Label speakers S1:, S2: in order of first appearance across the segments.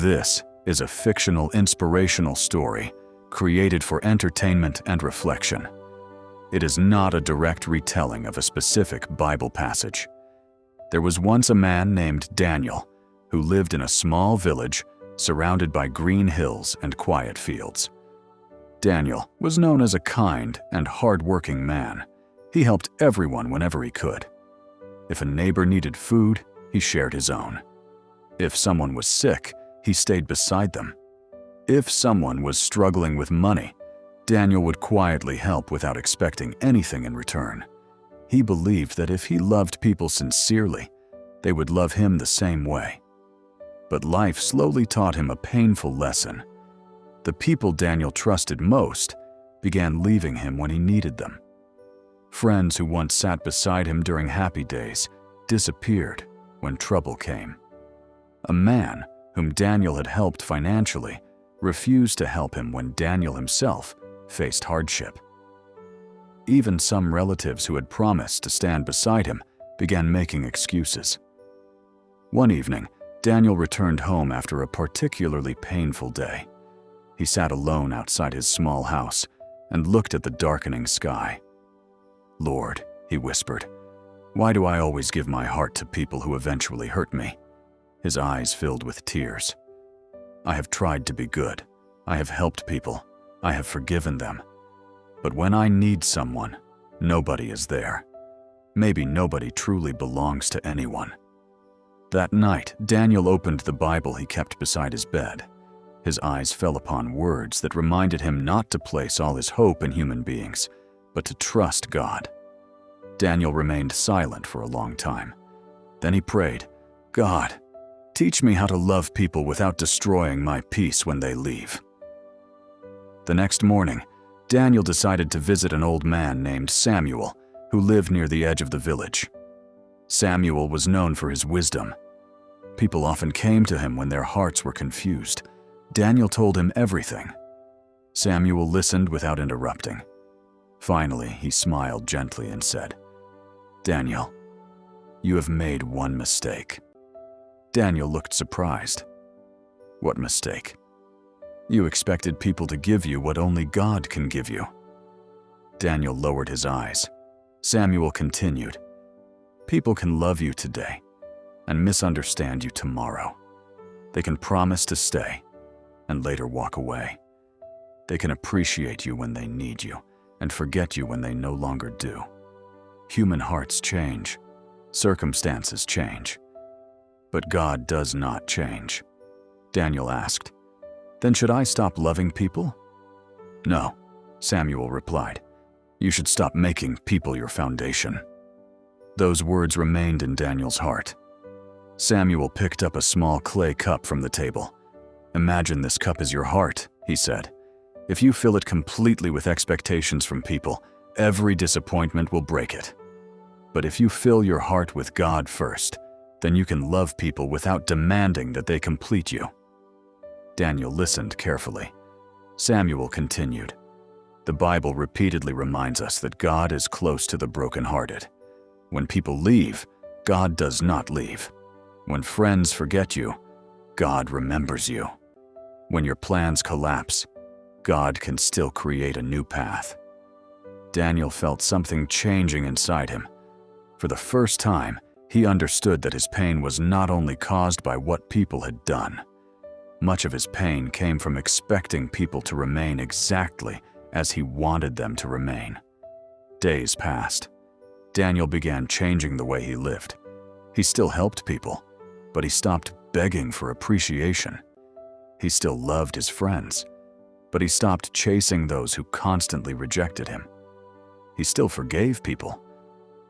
S1: This is a fictional inspirational story created for entertainment and reflection. It is not a direct retelling of a specific Bible passage. There was once a man named Daniel who lived in a small village surrounded by green hills and quiet fields. Daniel was known as a kind and hard-working man. He helped everyone whenever he could. If a neighbor needed food, he shared his own. If someone was sick, he stayed beside them. If someone was struggling with money, Daniel would quietly help without expecting anything in return. He believed that if he loved people sincerely, they would love him the same way. But life slowly taught him a painful lesson. The people Daniel trusted most began leaving him when he needed them. Friends who once sat beside him during happy days disappeared when trouble came. A man whom Daniel had helped financially refused to help him when Daniel himself faced hardship. Even some relatives who had promised to stand beside him began making excuses. One evening, Daniel returned home after a particularly painful day. He sat alone outside his small house and looked at the darkening sky. "Lord," he whispered, "why do I always give my heart to people who eventually hurt me?" His eyes filled with tears. "I have tried to be good. I have helped people. I have forgiven them. But when I need someone, nobody is there. Maybe nobody truly belongs to anyone." That night, Daniel opened the Bible he kept beside his bed. His eyes fell upon words that reminded him not to place all his hope in human beings, but to trust God. Daniel remained silent for a long time. Then he prayed, "God, teach me how to love people without destroying my peace when they leave." The next morning, Daniel decided to visit an old man named Samuel, who lived near the edge of the village. Samuel was known for his wisdom. People often came to him when their hearts were confused. Daniel told him everything. Samuel listened without interrupting. Finally, he smiled gently and said, "Daniel, you have made one mistake." Daniel looked surprised. "What mistake?" "You expected people to give you what only God can give you." Daniel lowered his eyes. Samuel continued, "People can love you today and misunderstand you tomorrow. They can promise to stay and later walk away. They can appreciate you when they need you and forget you when they no longer do. Human hearts change. Circumstances change. But God does not change." Daniel asked, "Then should I stop loving people?" "No," Samuel replied. "You should stop making people your foundation." Those words remained in Daniel's heart. Samuel picked up a small clay cup from the table. "Imagine this cup is your heart," he said. "If you fill it completely with expectations from people, every disappointment will break it. But if you fill your heart with God first, then you can love people without demanding that they complete you." Daniel listened carefully. Samuel continued, "The Bible repeatedly reminds us that God is close to the brokenhearted. When people leave, God does not leave. When friends forget you, God remembers you. When your plans collapse, God can still create a new path." Daniel felt something changing inside him. For the first time, he understood that his pain was not only caused by what people had done. Much of his pain came from expecting people to remain exactly as he wanted them to remain. Days passed. Daniel began changing the way he lived. He still helped people, but he stopped begging for appreciation. He still loved his friends, but he stopped chasing those who constantly rejected him. He still forgave people,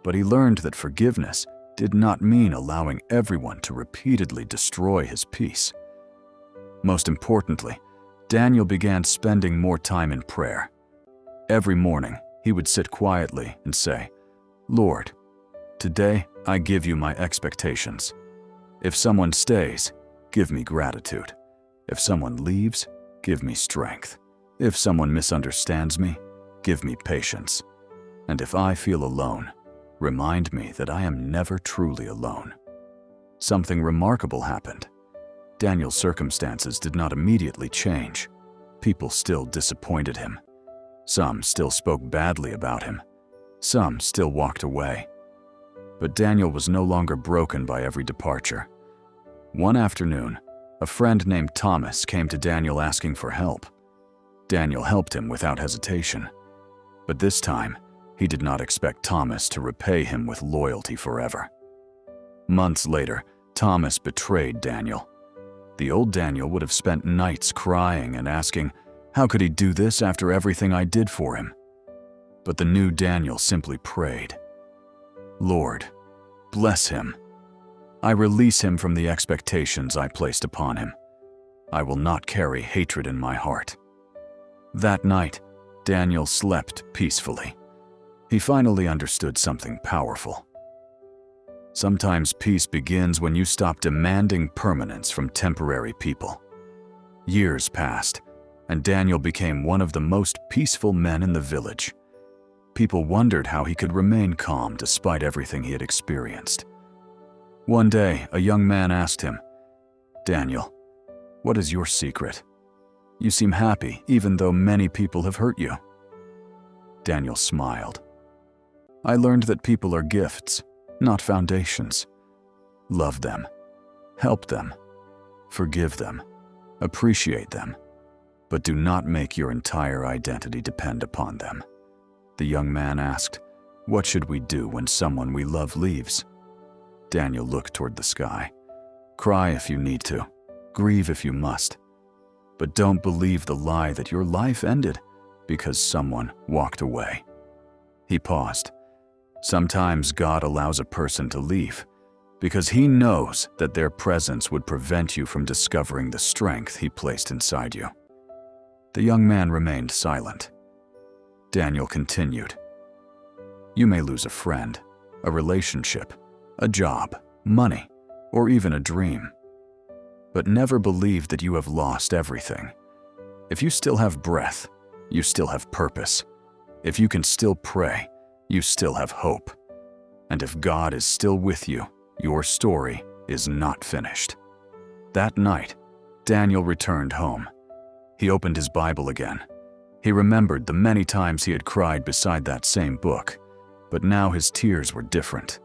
S1: but he learned that forgiveness did not mean allowing everyone to repeatedly destroy his peace. Most importantly, Daniel began spending more time in prayer. Every morning, he would sit quietly and say, "Lord, today I give you my expectations. If someone stays, give me gratitude. If someone leaves, give me strength. If someone misunderstands me, give me patience. And if I feel alone, remind me that I am never truly alone." Something remarkable happened. Daniel's circumstances did not immediately change. People still disappointed him. Some still spoke badly about him. Some still walked away. But Daniel was no longer broken by every departure. One afternoon, a friend named Thomas came to Daniel asking for help. Daniel helped him without hesitation. But this time, he did not expect Thomas to repay him with loyalty forever. Months later, Thomas betrayed Daniel. The old Daniel would have spent nights crying and asking, how could he do this after everything I did for him? But the new Daniel simply prayed, Lord, bless him. I release him from the expectations I placed upon him. I will not carry hatred in my heart. That night, Daniel slept peacefully. He finally understood something powerful. Sometimes peace begins when you stop demanding permanence from temporary people. Years passed, and Daniel became one of the most peaceful men in the village. People wondered how he could remain calm despite everything he had experienced. One day, a young man asked him, Daniel, what is your secret? You seem happy even though many people have hurt you. Daniel smiled. I learned that people are gifts, not foundations. Love them, help them, forgive them, appreciate them, but do not make your entire identity depend upon them. The young man asked, what should we do when someone we love leaves? Daniel looked toward the sky. Cry if you need to, grieve if you must, but don't believe the lie that your life ended because someone walked away. He paused. Sometimes God allows a person to leave because He knows that their presence would prevent you from discovering the strength He placed inside you. The young man remained silent. Daniel continued. You may lose a friend, a relationship, a job, money, or even a dream. But never believe that you have lost everything. If you still have breath, you still have purpose. If you can still pray, you still have hope. And if God is still with you, your story is not finished. That night, Daniel returned home. He opened his Bible again. He remembered the many times he had cried beside that same book, but now his tears were different.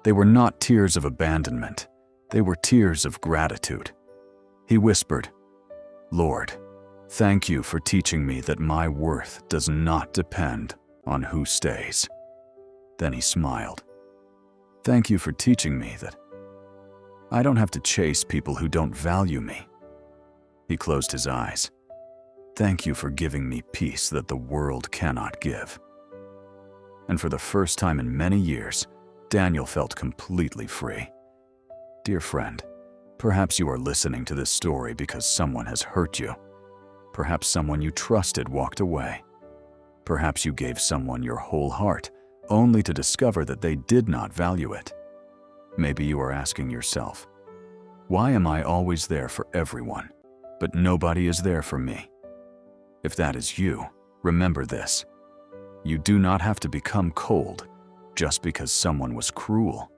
S1: They were not tears of abandonment. They were tears of gratitude. He whispered, Lord, thank you for teaching me that my worth does not depend on who stays. Then he smiled. Thank you for teaching me that I don't have to chase people who don't value me. He closed his eyes. Thank you for giving me peace that the world cannot give. And for the first time in many years, Daniel felt completely free. Dear friend, perhaps you are listening to this story because someone has hurt you. Perhaps someone you trusted walked away. Perhaps you gave someone your whole heart, only to discover that they did not value it. Maybe you are asking yourself, why am I always there for everyone, but nobody is there for me? If that is you, remember this. You do not have to become cold just because someone was cruel.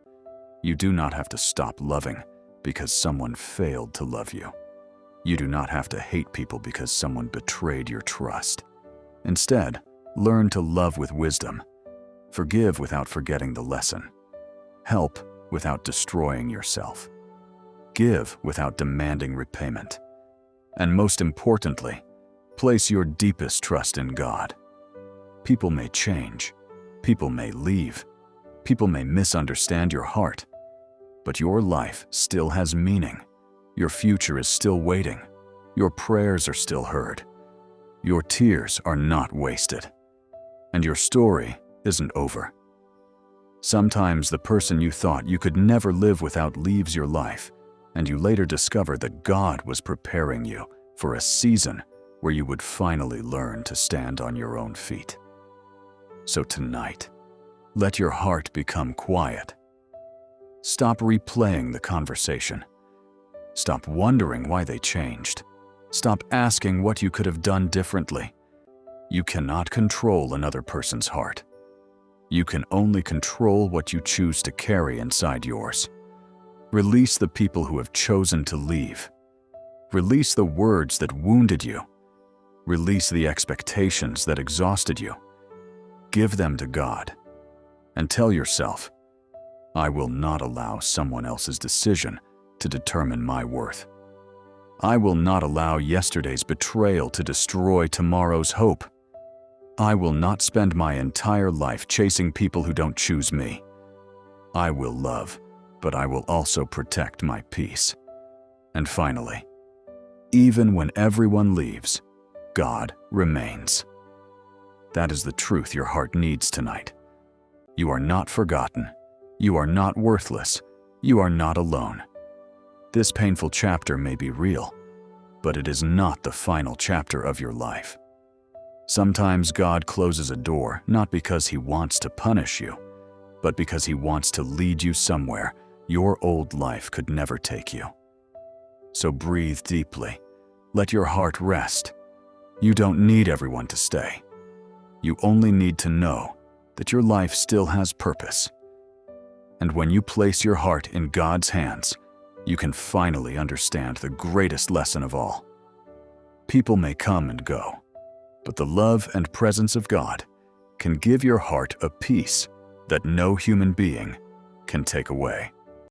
S1: You do not have to stop loving because someone failed to love you. You do not have to hate people because someone betrayed your trust. Instead, learn to love with wisdom. Forgive without forgetting the lesson. Help without destroying yourself. Give without demanding repayment. And most importantly, place your deepest trust in God. People may change. People may leave. People may misunderstand your heart. But your life still has meaning. Your future is still waiting. Your prayers are still heard. Your tears are not wasted. And your story isn't over. Sometimes the person you thought you could never live without leaves your life, and you later discover that God was preparing you for a season where you would finally learn to stand on your own feet. So tonight, let your heart become quiet. Stop replaying the conversation. Stop wondering why they changed. Stop asking what you could have done differently. You cannot control another person's heart. You can only control what you choose to carry inside yours. Release the people who have chosen to leave. Release the words that wounded you. Release the expectations that exhausted you. Give them to God. And tell yourself, I will not allow someone else's decision to determine my worth. I will not allow yesterday's betrayal to destroy tomorrow's hope. I will not spend my entire life chasing people who don't choose me. I will love, but I will also protect my peace. And finally, even when everyone leaves, God remains. That is the truth your heart needs tonight. You are not forgotten. You are not worthless. You are not alone. This painful chapter may be real, but it is not the final chapter of your life. Sometimes God closes a door not because He wants to punish you, but because He wants to lead you somewhere your old life could never take you. So breathe deeply. Let your heart rest. You don't need everyone to stay. You only need to know that your life still has purpose. And when you place your heart in God's hands, you can finally understand the greatest lesson of all. People may come and go, but the love and presence of God can give your heart a peace that no human being can take away.